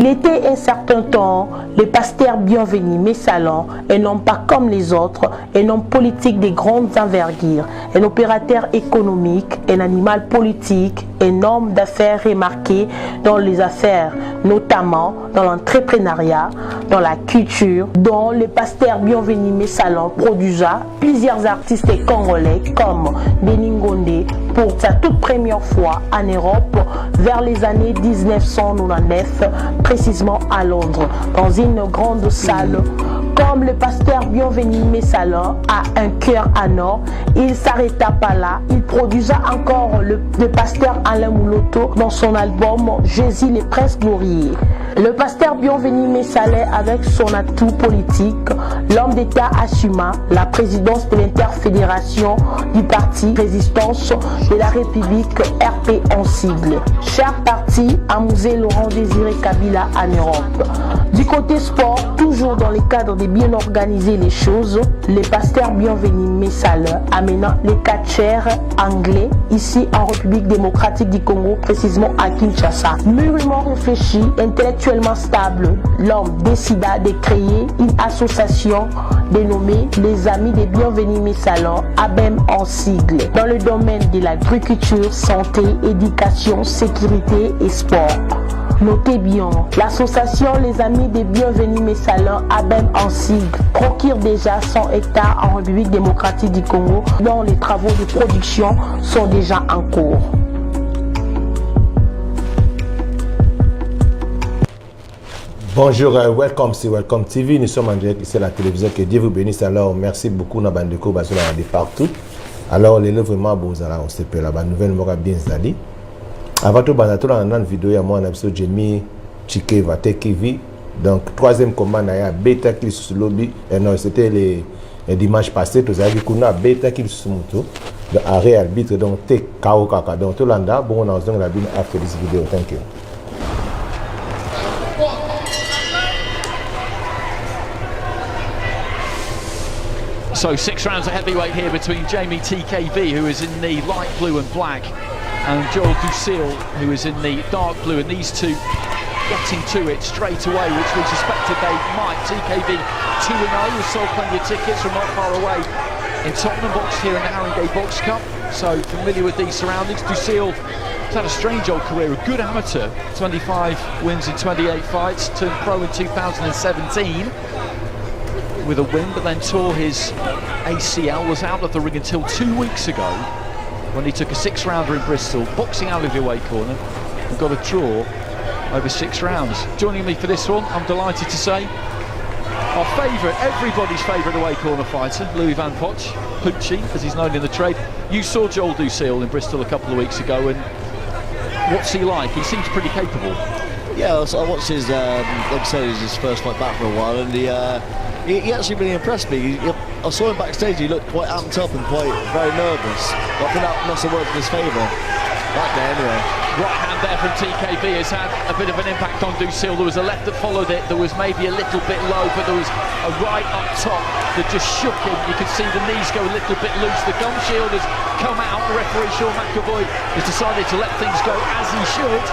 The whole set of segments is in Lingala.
Il était un certain temps le pasteur Bienvenu Messalon, un homme pas comme les autres, un homme politique de grandes envergures, un opérateur économique, un animal politique, un homme d'affaires remarqué dans les affaires, notamment dans l'entrepreneuriat, dans la culture, dont le pasteur Bienvenu Messalon produisa plusieurs artistes congolais comme Beningonde pour sa toute première fois en Europe vers les années 1999, précisément à Londres, dans une grande salle. Comme le pasteur Bienvenu Messalon a un cœur en or, il s'arrêta pas là. Il produisa encore le pasteur Alain Mouloto dans son album Jésus les Princes Glorieux. Le pasteur Bienvenu Messalon, avec son atout politique, l'homme d'État assuma la présidence de l'interfédération du parti Résistance de la République RP en sigle. Cher parti a musé Laurent Désiré Kabila en Europe. Du côté sport, toujours dans le cadre de bien organiser les choses, le pasteur Bienvenu Messalon amenant les catcheurs anglais ici en République démocratique du Congo, précisément à Kinshasa. Mûrement réfléchi, intellectuellement stable, l'homme décida de créer une association dénommée les Amis des Bienvenus Messalon, ABEM en sigle, dans le domaine de l'agriculture, santé, éducation, sécurité et sport. Notez bien, l'association Les Amis des Bienvenus Messalon, ABEM en sigle, procure déjà 100 hectares en République démocratique du Congo, dont les travaux de production sont déjà en cours. Bonjour, welcome sur Welcome TV. Nous sommes en direct ici à la télévision. Que Dieu vous bénisse. Alors, merci beaucoup, Nabandeko, Bazola, partout. Alors, les vraiment beaux, on se peut la nouvelle mora bien zali. Avant tout, on a une vidéo à moi, on a vu Jeamie TKV. Donc, troisième combat, il y a bêta qui sur le lobby. Non, c'était les dimanche passé. Tout ça, il y a bêta qui sur le moto. Le arrêt arbitre, donc, t'es KO Kaka. Donc, tout le monde, bon, on a besoin de la vidéo after this video. Thank you. So 6 rounds of heavyweight here between Jeamie TKV, who is in the light blue and black, and Joel Ducil, who is in the dark blue, and these two getting to it straight away, which we suspected they might. TKV 2-0, we sold plenty of tickets from not far away in Tottenham Box here in the Haringey Box Cup, so familiar with these surroundings. Ducil has had a strange old career, a good amateur, 25 wins in 28 fights, turned pro in 2017 with a win, but then tore his ACL, was out of the ring until 2 weeks ago when he took a 6-rounder in Bristol, boxing out of your weight corner, and got a draw over 6 rounds. Joining me for this one, I'm delighted to say, our favourite, everybody's favourite away corner fighter, Louis Van Poch, Poochie, as he's known in the trade. You saw Joel Ducil in Bristol a couple of weeks ago, and what's he like? He seems pretty capable. Yeah, I watched his, like I said, it was his first fight back for a while, and he actually really impressed me. I saw him backstage, he looked quite amped up and quite very nervous. I think that must have worked in his favour. That day anyway. Right hand there from TKV has had a bit of an impact on Ducil. There was a left that followed it, there was maybe a little bit low, but there was a right up top that just shook him. You could see the knees go a little bit loose. The gum shield has come out. Referee Sean McAvoy has decided to let things go as he should.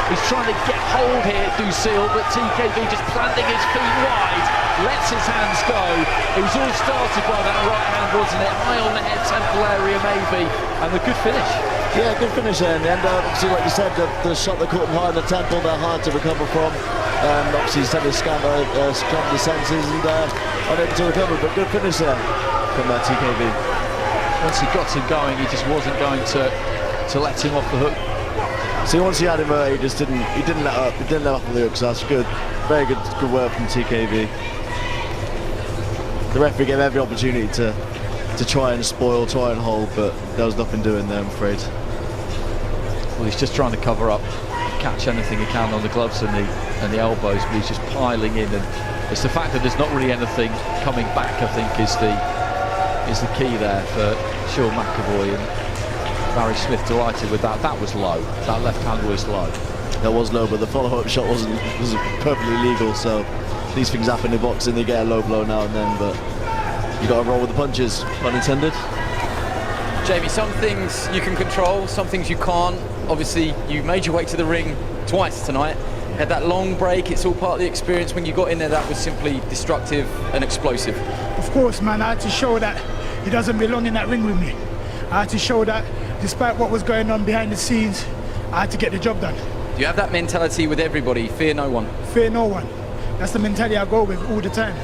He's trying to get hold here, Ducil, but TKV just planting his feet wide, lets his hands go. It was all started by that right hand, wasn't it? High on the head, temple area maybe, and a good finish. Yeah, good finish there in the end. Obviously, like you said, the shot that caught him high in the temple, they're hard to recover from. Obviously, he's had to scam the senses and unable to recover, but good finish there from TKV. Once he got him going, he just wasn't going to let him off the hook. So once he had him, he didn't let up. He didn't let up on the hook. So that's good, very good work from TKV. The referee gave every opportunity to try and spoil, try and hold, but there was nothing doing there, I'm afraid. Well, he's just trying to cover up, catch anything he can on the gloves and the elbows, but he's just piling in, and it's the fact that there's not really anything coming back, I think, is the key there for Sean McAvoy. And Barry Smith delighted with that. That was low. That left hand was low. That was low, but the follow-up shot was perfectly legal. So these things happen in boxing. They get a low blow now and then, but you got to roll with the punches, pun intended. Jeamie, some things you can control, some things you can't. Obviously, you made your way to the ring twice tonight. Had that long break, it's all part of the experience. When you got in there, that was simply destructive and explosive. Of course, man, I had to show that he doesn't belong in that ring with me. I had to show that despite what was going on behind the scenes, I had to get the job done. Do you have that mentality with everybody? Fear no one? Fear no one. That's the mentality I go with all the time.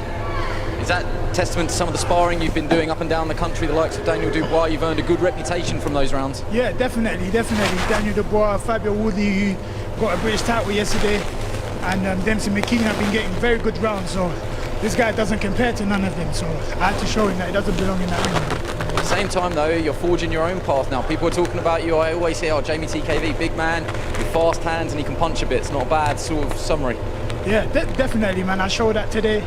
Is that testament to some of the sparring you've been doing up and down the country, the likes of Daniel Dubois? You've earned a good reputation from those rounds. Yeah, definitely. Daniel Dubois, Fabio Woody, who got a British title yesterday, and Dempsey McKean have been getting very good rounds, so this guy doesn't compare to none of them, so I had to show him that he doesn't belong in that ring. At the same time though, you're forging your own path now. People are talking about you. I always say, oh, Jeamie TKV, big man, with fast hands and he can punch a bit. It's not a bad sort of summary. Yeah, definitely, man. I showed that today.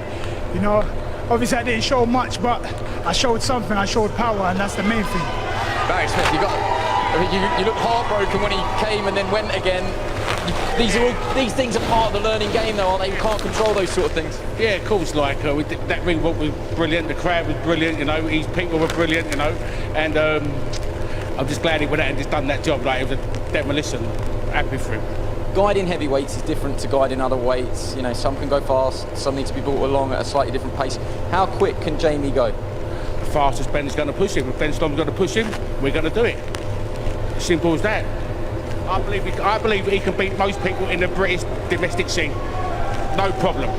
You know, obviously I didn't show much, but I showed something. I showed power, and that's the main thing. Barry Smith, you looked heartbroken when he came and then went again. These things are part of the learning game, though, aren't they? You can't control those sort of things. Yeah, of course. Like that ring walk was brilliant. The crowd was brilliant. You know, his people were brilliant. You know, and I'm just glad he went out and just done that job. Like it was a demolition. Happy for him. Guiding heavyweights is different to guiding other weights. You know, some can go fast, some need to be brought along at a slightly different pace. How quick can Jeamie go? The fastest Ben's going to push him. If Ben Storm's going to push him, we're going to do it. Simple as that. I believe he can beat most people in the British domestic scene. No problem.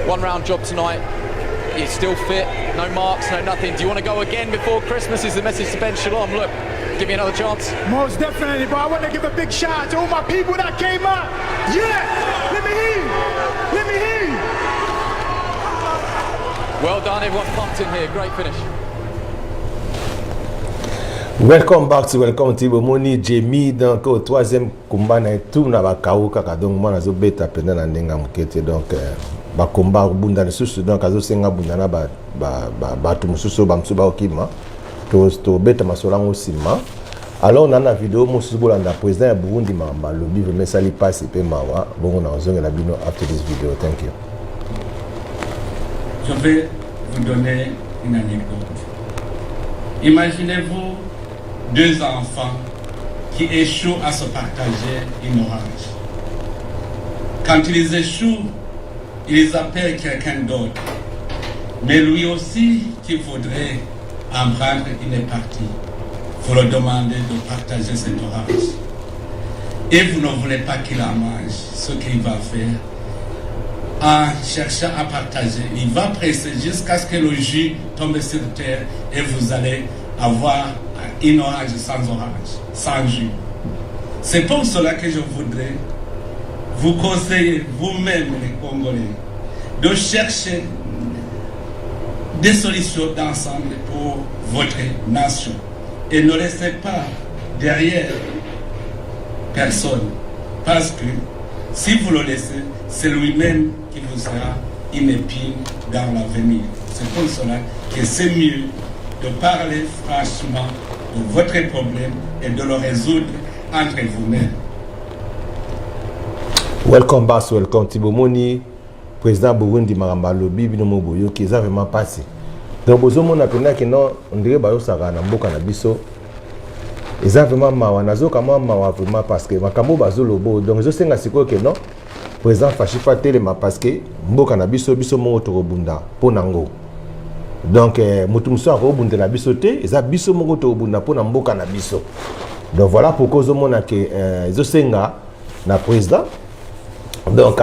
One round job tonight. He's still fit. No marks, no nothing. Do you want to go again before Christmas? Is the message to Ben Shalom? Look, give me another chance. Most definitely, but I want to give a big shout out to all my people that came out. Yeah! Let me hear you! Let me hear you! Well done, everyone pumped in here. Great finish. Welcome back to Welcome Tibo Moni Jeamie donc au troisième combat na tout na ba kaou kaka donc moi nazo beta pendant na ndenga mukete donc ba combat bunda nsusu donc azo senga bunda na ba tu mususu ba msuba okima to beta masolango sima. Alors na vidéo mususu bolanda président ya Burundi mamba lobby veut mesali passe pe mawa bongo na zonga la bino after this video. Thank you. Je vais vous donner une anecdote. Imaginez-vous deux enfants qui échouent à se partager une orange. Quand ils échouent, ils appellent quelqu'un d'autre. Mais lui aussi qui voudrait en prendre une partie, vous le demandez de partager cette orange. Et vous ne voulez pas qu'il en mange. Ce qu'il va faire, en cherchant à partager, il va presser jusqu'à ce que le jus tombe sur terre et vous allez avoir une orange sans jus. C'est pour cela que je voudrais vous conseiller, vous-même les Congolais, de chercher des solutions d'ensemble pour votre nation. Et ne laissez pas derrière personne. Parce que si vous le laissez, c'est lui-même qui vous sera une épine dans l'avenir. C'est pour cela que c'est mieux de parler franchement de votre problème et de le résoudre entre vous-même. Welcome back, welcome Tibo Moni, président Burundi Maramba Lobby bino moboyo qui a vraiment passé. Donc bozomo na pena que non on dirait ba yo saka na mboka na biso. Eza vraiment mawa nazo kama mawa vraiment parce que makambo bazolobo donc je senga siko que non président Fashifa telema parce que mboka na biso mo to bunda ponango. Donc mutu muso akobunda na biso te eza biso moko to bunda pona mboka na biso. Donc voilà pourquoi zo mona que zo senga na président donc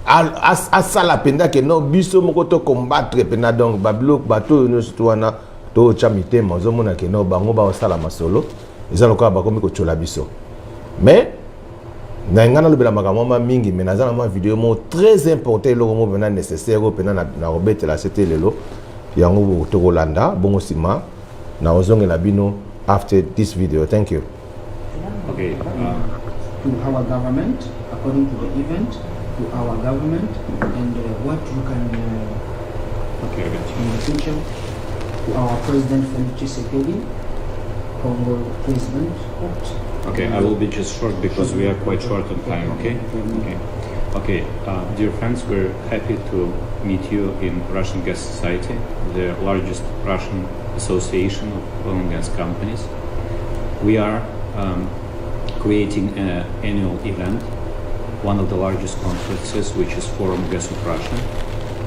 à ça la penda que non biso moko to combattre pena donc bablo bato no sitwana to chamite mazo mona que non bango ba sala masolo eza loka ba komi ko chola biso mais na ngana lobela makamama mingi mais nazana ma vidéo mo très important lo mo bena nécessaire pena na robete la c'était lelo yango to Rolanda bongo sima na ozonge la bino after this video. Thank you. Okay. To our government, according to the event, to our government, and what you can in the future, to our President Felix Tshisekedi, Congo President. Okay, I will be just short because we are quite short on time, okay? Okay, dear friends, we're happy to meet you in Russian Gas Society, the largest Russian association of oil and gas companies. We are creating an annual event one of the largest conferences, which is Forum Gas of Russia,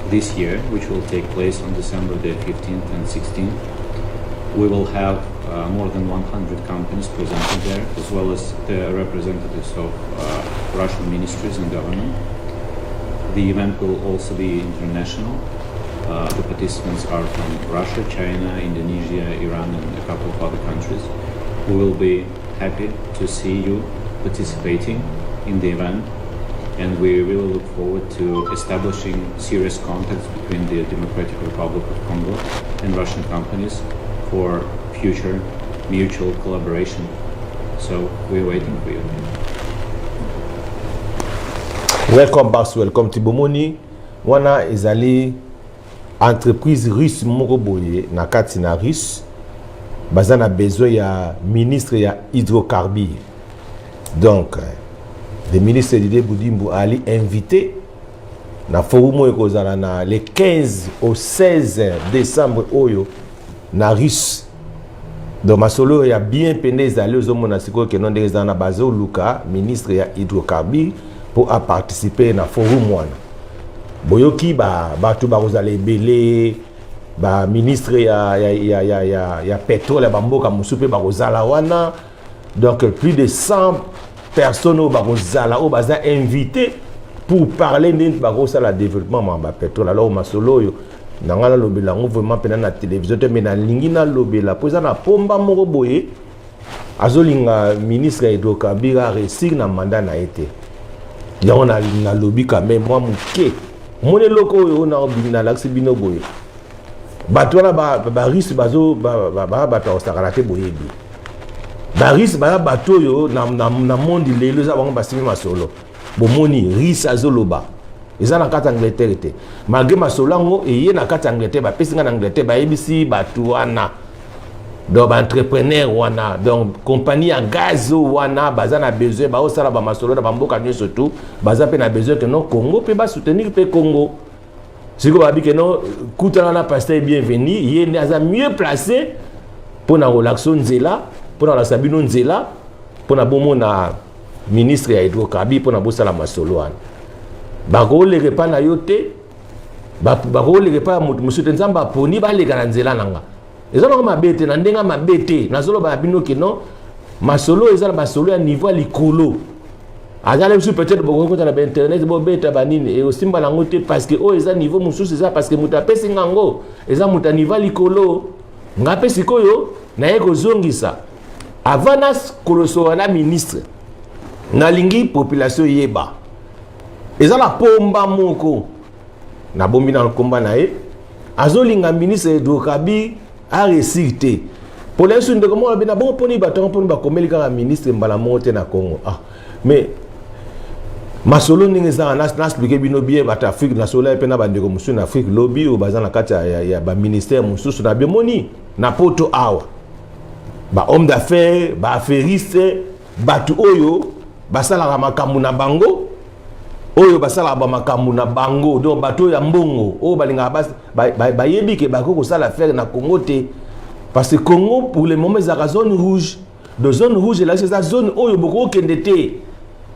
this year, which will take place on December the 15th and 16th. We will have more than 100 companies presented there, as well as the representatives of Russian ministries and government. The event will also be international. The participants are from Russia, China, Indonesia, Iran, and a couple of other countries. We will be happy to see you participating in the event, and we really look forward to establishing serious contacts between the Democratic Republic of Congo and Russian companies for future mutual collaboration. So we're waiting for you. Welcome back, welcome Tibomoni. Wana ezali entreprise russe moko boye na kati na russe bazana besoin ya ministre ya hydrocarbures. Donc le ministre de Budimbu ali invité na forum ekozala na le 15 au 16 décembre oyo na russe. Donc masolo ya bien penez ali ozomona siko ke non de na bazo luka ministre ya hydrocarbures pour participer na forum wana. Boyoki batu bakozala ebele ba ministre ya pétrole ya bamboka musupe bakozala wana. Donc plus de 100 personnes au bakozala au baza invité pour parler de la développement de pétrole. Alors masolo yo nangala lobela vraiment pena na télévision te mena lingina lobela poza na pomba moko boye azolinga ministre ya hydrocarbures réussir na mandat na été. Yango na lobby quand même moi muke mone loko yo na obina laksi bino boye bato na ba risque bazo ba bato osakalate boye bi ba risque ba bato yo na monde lelo za bango basimi masolo bomoni risque azoloba eza na kata Angleterre te malgré masolo ngo eye na kata Angleterre ba pesinga na Angleterre ba ebisi bato wana donc entrepreneur wana donc compagnie en gaz wana baza na besoin ba osala ba masolo na bamboka nyo surtout baza pe na besoin que non Congo pe ba soutenir pe Congo siko ba bi que non kutana na pasteur bienvenu yé aza mieux placé pour na relaxon nzela pour na la sabino nzela pour na bomo na ministre ya hydrocarbures pour na bosala masolo wana ba ko le repa na yote ba ko le repa musu tenzamba poni ba le kana nzela nanga ezala ko mabete na ndenga mabete nazolo ba bino ke non masolo ezala masolo ya niveau likolo azala biso peut-être boko kota na internet bo beta banini e osimba nango te parce que o eza niveau mususu eza parce que muta pesi ngango eza muta niveau likolo ngape sikoyo na yeko zongisa avanas koloso na ministre na lingi population yeba ezala pomba moko na bombi na komba na e azolinga ministre hydrocarbures a récité pour l'instant de comment on a bon poni baton poni ba komeli ka ministre mbala monte na Congo mais masolo ningeza na expliquer bino bien bata Afrique na solo pe na bandeko musu na Afrique lobby o bazana kata ya ba ministère musu na biomoni na poto awa ba homme d'affaires ba affairiste batu oyo basala makambu na bango oyo basala ba makambu na bango donc bato ya mbongo o balinga ba yebi ke bako sala faire na Congo te parce que Congo pour le moment za zone rouge de zone rouge là c'est la zone oyo boko kendete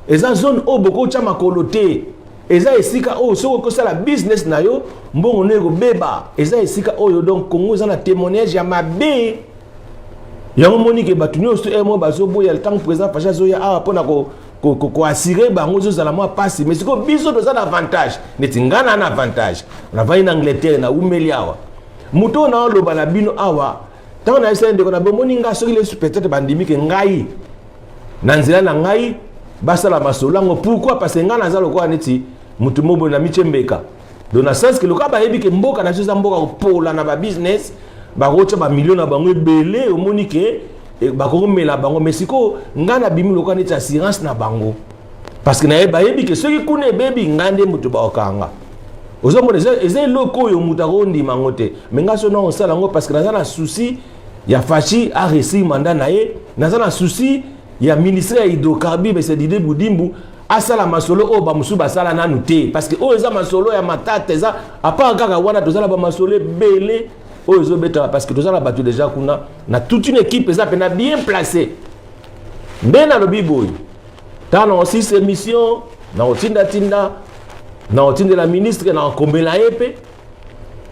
eza zone o boko chama kolote eza esika o soko ko sala business na yo mbongo nego beba eza esika oyo donc Congo za na témoignage ya mabe yango monique batu nyoso emo bazo boya le temps présent pacha zo ya a pona ko assurer bango zo za la moi passe mais siko biso doza na avantage netingana na avantage na va en Angleterre na umeli awa muto na loba na bino awa tant na esa ndeko na bomoni nga soki le peut-être bandimi ke ngai na nzela na ngai basala masolango pourquoi parce que ngana za lokwa neti mutu mobo na michembeka donc na sens que loka ba yebi ke mboka na choza mboka opola na ba business ba rocha ba millions na bango ebele omoni ke ba ko mela bango mesiko ngana bimi lokwa neti assurance na bango parce que na ba yebi ke soki kuna bebi ngande mutu ba okanga ozomona eza loko yo mutu akondi mangote mais nga so na osala ngo parce que na na souci ya fachi a réussi mandat na ye na na souci ya ministre ya hydrocarbures mais c'est d'idée Budimbu asala masolo o ba musu basala nanu te parce que o eza masolo ya matata eza apa kaka wana tozala ba masolo belé o ezo beta parce que tozala batu déjà kuna na toute une équipe eza pena bien placée bena lobi boy tano aussi émission na otinda tinda na otindela ministre na kombela yepe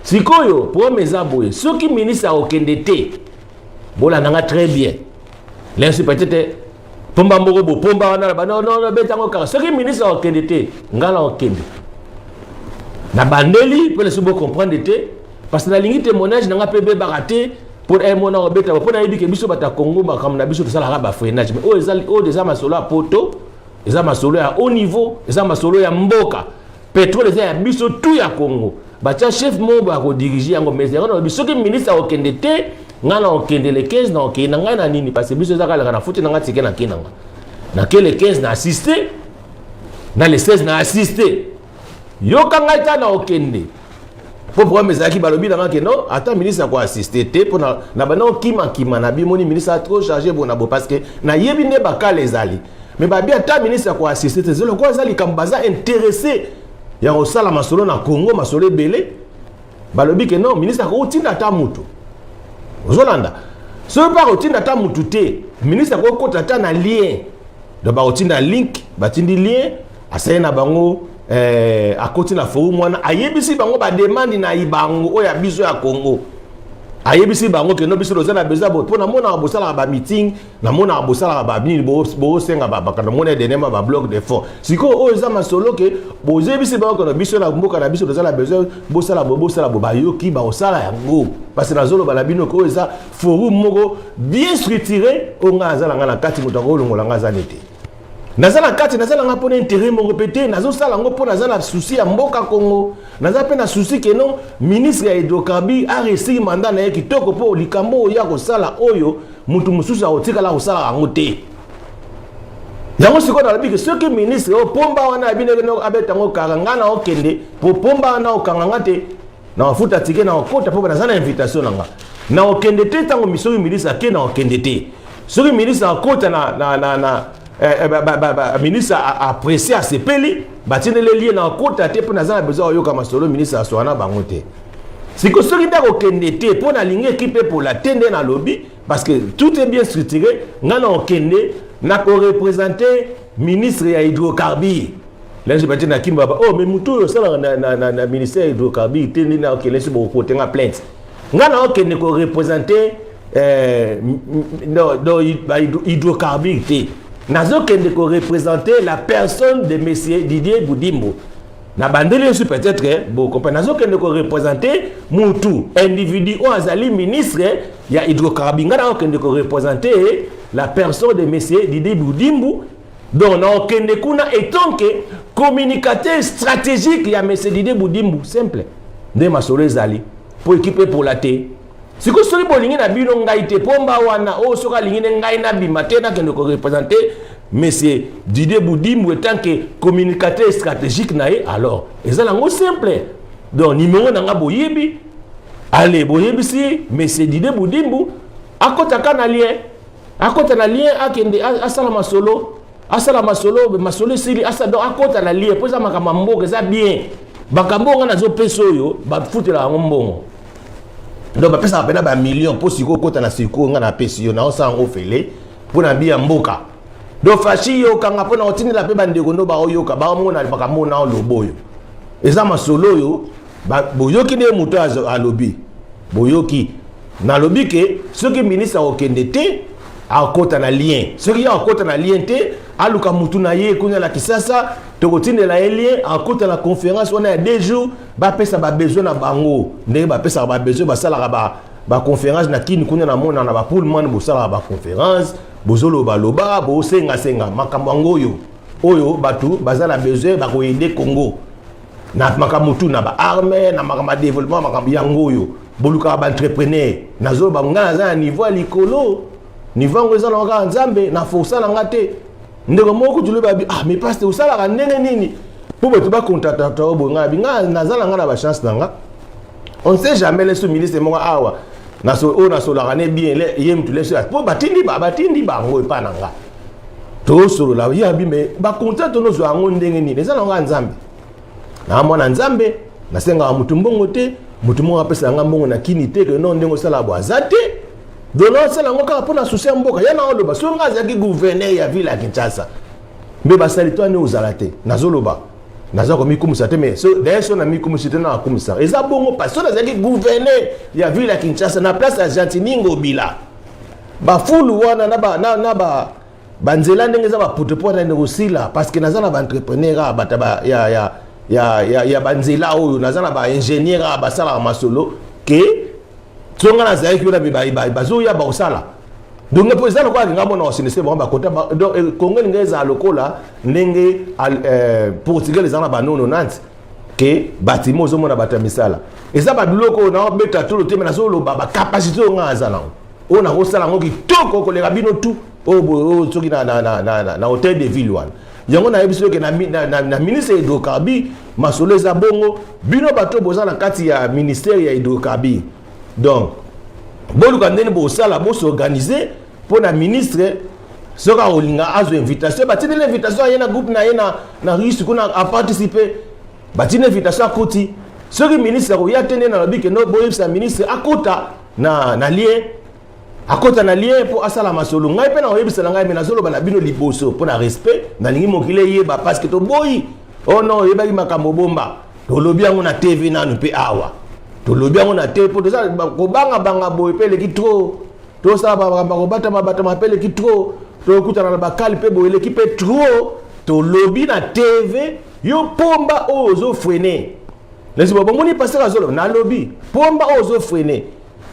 sikoyo promesa boye soki ministre akokende te bolandanga très bien lensi peut-être pomba moko bo pomba wana non betango kaka soki ministre akokende te ngala okende na bandeli pour les subo comprendre te parce que na lingi témoignage nanga pebe baraté pour un mona obeta pour na yebike biso bata Congo ba comme na biso to sala ba freinage mais o des masolo a poto des masolo à haut niveau des masolo ya mboka pétrole ya biso tout ya Congo bacha chef mo ba ko diriger yango mais on biso ke ministre okende te ngana okende le 15 na okende ngana na nini parce que biso za kala na futi nanga tike na kinanga na ke le 15 na assister na le 16 na assister yo kanga ta na okende pour promesse qui balobi dans que non attends ministre quoi assister te pour na bana kima na bimoni ministre trop chargé bon abo parce que na yebi ne baka les ali mais ba bien ta ministre quoi assister te zelo quoi zali kambaza intéressé ya osala masolo na Congo masolo belé balobi que non ministre ko tinda ta mutu ozolanda so pas otinda ta mutu te ministre ko kota ta na lien do ba otinda link batindi lien asena bango akoti na forum mwana ayebisi bango ba demande na ibango oya biso ya Congo ayebisi bango ke no biso rozana beza bo pona mona bosala ba meeting na mona bosala ba bini bo senga ba kana mona denema ba bloc de fond siko o za masolo ke bozebisi bango na biso na mboka na biso rozana beza bosala bo ba yoki ba osala yango parce que na zolo ba la bino ko za forum moko bien structuré o nga za na kati mutango longola nga za nete nazala kati nazala nga pona intérêt mon répété nazo sala ngo pona nazala souci ya mboka Congo nazala pe na souci ke non ministre ya hydrocarbures a reçu mandat na yeki toko po likambo ya ko sala oyo mutu mususu otika la ko sala ngo te yango siko na lobi ke soki ministre o pomba wana bino no abeta ngo kanga na okende po pomba na okanga te na wafuta tike na okota po nazala invitation nga na okende te tango misori ministre ke na okende te soki ministre akota na ministre a apprécié à sepeli batine les liens na kota te pour nazana besoin yo kama solo ministre aswana bango te siko soki ndako kende te pour na ligne équipe pour la tende na lobby parce que tout est bien structuré ngana okende na ko représenter ministre ya hydrocarbures là je batine na kimba oh mais muto yo sala na ministère hydrocarbures tende na okele si bo côté nga plainte ngana okende ko représenter hydrocarbures te nazo kende ko représenter la personne de monsieur Didier Budimbu na bandeli aussi peut-être bon comprendre nazo kende ko représenter mutu individu ou azali ministre ya hydrocarbures ngana kende ko représenter la personne de monsieur Didier Budimbu donc na kende kuna étant que communicateur stratégique ya monsieur Didier Budimbu simple nde masolo ezali pour équiper pour la té siko soli bolingi na bino ngai te pomba wana o soka lingi ngai na bimate na kende ko représenter monsieur Didier Budimbu étant que communicateur stratégique nae alors ezala ngo simple donc numéro na nga boyebi allez boyebi si monsieur Didier Budimbu akota kana lien akende asala masolo masolo sili asa donc akota na lien poza makama mboka za bien bakambo nga nazo peso yo ba futela mbongo donc bapesa pena ba million pour siko kota na siko nga na pesi yo na osango fele pour na bia mboka donc fachi yo kanga pona otini la pe bandeko ndo ba oyoka ba mona ba kamona loboyo eza masolo yo ba boyoki de muto a lobi boyoki na lobi ke soki ministre okende te akota na lien soki ya akota na lien te aluka mutu na ye kunya la kisasa tokotine la lien akota la conférence on a 2 jours ba pesa ba besoin na bango ndenge ba pesa ba besoin ba sala ba conférence na kini kunya na mona na ba pullman bo sala ba conférence bozolo ba loba bo senga makambo ngoyo oyo batu bazala besoin ba ko aider Congo na makamutu na ba armée na makamba développement makambo yangoyo boluka ba entrepreneur nazo ba ngana za niveau likolo niveau ngo ezala nga nzambe na força na ngate ndeko moko tulu ba mais pasteur usala ka ndenge nini pour betu ba contacter obo nga binga nazala nga na ba chance nanga on sait jamais les sous-ministres mo awa na so o na so la ne bien le yem tu les pour batindi ba ngo pa nanga to solo la ya bi me ba contacter no zo ngo ndenge nini ezala nga nzambe na mwana nzambe na senga mutu mbongo te mutu mo apesa nga mbongo na kini te que non ndenge sala bo azate donc non sala ngo ka pona souci mboka yana oloba so nga za ki gouverneur ya ville ya Kinshasa mais basali toi ne ozalate nazoloba naza ko mikumisa te mais so d'ailleurs so na mikumisa te na kumisa eza bongo parce que nazaki gouverner ya ville ya Kinshasa na place ya Jantiningo bila ba fulu wana na ba banzela ndenge za ba potepote na osila parce que naza na ba entrepreneur ba ya banzela oyo naza na ba ingénieur ba sala masolo ke tsonga na zaiki na bazo ya ba osala donc pour ça quoi nga mona osinese ba kota donc Congo ngeza lokola ndenge Portugal ezana ba nono nanti ke batimo zo mona batamisala eza ba biloko na beta tout le temps na solo ba capacité nga azana ona kosala ngo kitoko ko le rabino tout o soki na hôtel de ville wana yango na yebiso ke na ministre hydrocarbures masolo eza bongo bino bato boza na kati ya ministère ya hydrocarbures donc boluka ndeni bo sala bo s'organiser pour na ministre soka olinga azo invitation batine l'invitation yena groupe na yena na risque kuna a participer batine invitation akoti soki ministre ko yatene na lobi ke no boyebisa ministre akota na lien akota na lien pour asala masolo ngai pe na oyebisa ngai me na zolo bana bino liboso pour na respect na lingi mokile yeba parce que to boyi oh non yebaki makambo bomba to lobi yango na TV nanu pe awa to lobi yango na TV pour ça ko banga boy pe le ki trop to sa ba ko bata ma pe le ki trop to kutana na bakali pe boy le ki pe trop to lobi na TV yo pomba ozo freiner laisse bon moni passer à zolo na lobi pomba ozo freiner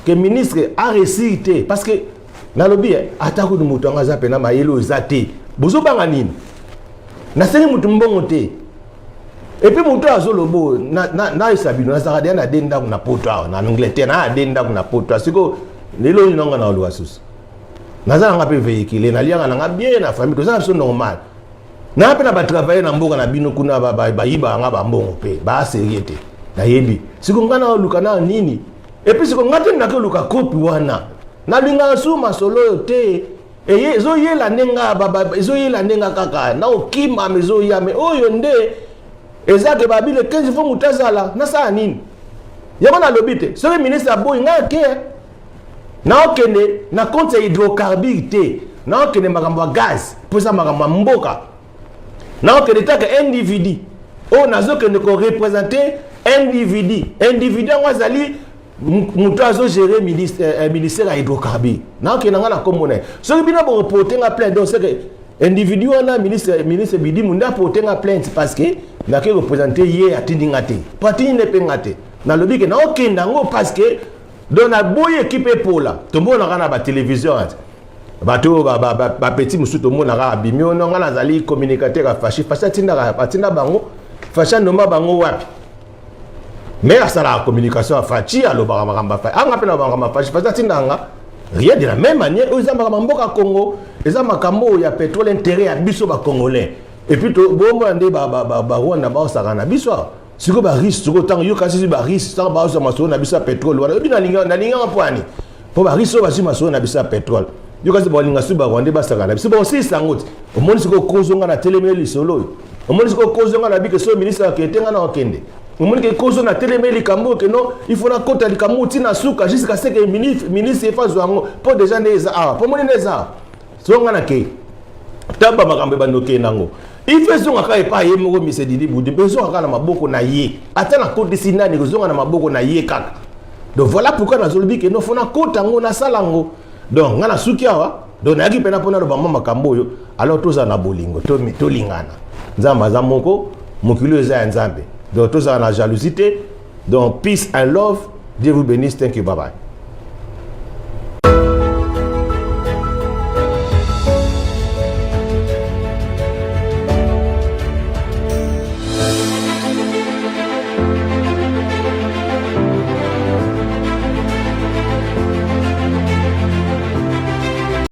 que ministre a récité parce que na lobi atako de mutu anga zape na mayelo zate bozo banga nini na seni mutu mbongo te et puis mutu azolobo na isabino na saka na denda na poto na Angleterre na denda na poto siko lelo ni nanga na oluwa susu naza nga pe véhicule na lianga nga bien na famille ça c'est normal na pe na ba travailler na mboka na bino kuna ba yiba nga ba mbongo pe ba seriete na yebi siko ngana oluka na nini et puis siko ngate na ke luka kopi wana na linga suma solo te eye zo yela nenga zo yela nenga kaka na okima mezo yame oyo nde ezake babile 15 fois mutazala na sa nini yama na lobite so le ministre aboy ngake na okende na compte hydrocarbures te na okende makambo ya gaz pour ça makambo mboka na okende taka individu o nazo kende ko représenter individu ngazali mutu azo gérer ministère ya hydrocarbures na okende nga na komona so bino bo reporter nga plainte donc c'est que individu wana ministre Budimbu nda porter nga plainte parce que na ke représenter ye atindi ngate patini ne pengate na lobi ke na okenda ngo parce que dans la boye équipe pola tombo na kana ba télévision bato ba petit musu tombo na ka bimio no ngana zali communicateur fashi tinda bango fasha noma bango wapi mais ça la communication fachi aloba makamba fa anga pena makamba fashi fasha tinda nga rien de la même manière aux makamba mboka Congo eza makambo ya pétrole intérêt ya biso ba congolais et puis to bombo ande ba Rwanda ba osakana biso siko ba risque siko tant yo kasi ba risque tant ba osa masolo na biso pétrole wana bi na linga mpwani po ba risque ba masolo na biso pétrole yo kasi ba linga su ba Rwanda ba sakana biso ba aussi sangote o moni siko kozonga na telemeli solo o moni siko kozonga na bike so ministre aketenga na okende o moni ke kozo na telemeli kambo ke no il faut na kota likamu tina suka jusqu'à ce que ministre fa zwango po déjà neza po moni neza zonga na ke tamba makambe bandoke nango il fait son akay pa ye moko misedidi Budimbu son akana maboko na ye ata na kodi sinani zonga na maboko na ye kaka donc voilà pourquoi na zolobi ke no fona kota ngo na salango donc ngana suki awa donc na ki pena pona ba mama kamboyo alors toza na bolingo to lingana nzamba za moko mokilo eza nzambe donc toza na jalousie donc peace and love, Dieu vous bénisse, thank you, bye bye.